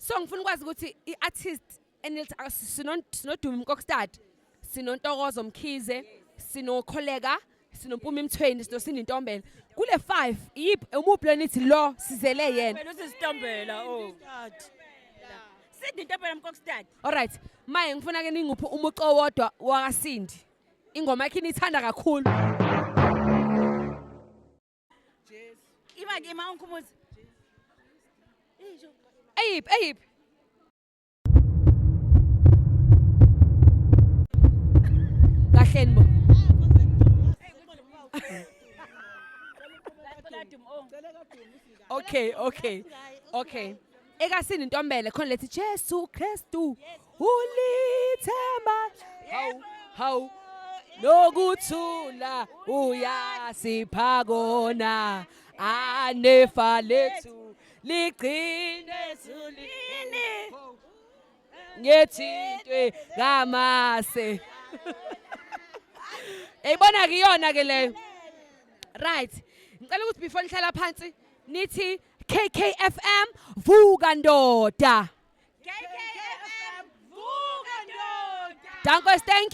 So ngifuna ukwazi ukuthi i-artist enithi sinoduma Mkokstad, sinontokozo Mkhize, sinokholeka, sinompumi Mthweni, sinosindi Ntombela. Kule 5 umuphi lo nithi lo sizele yena. Wena usisitombela Sindi Ntombela Mkokstad. Alright, maye ngifuna ke ninguphi umuco owodwa wakasindi. Ingoma yakhe nithanda kakhulu. Imanje ima unkhumuzi. Eyiphi. Kahleni bo. Okay. Ekasini Ntombela khona lethi Jesu Kristu ulithemba hawu nokuthula uyasipha kona anefa lethu ligcine zulini ngethintwe ngamase. Eyibona kuyona ke leyo. Right. Ngicela ukuthi before nihlala phansi nithi KKFM vuka ndoda. KKFM vuka ndoda. Dankos, thank you.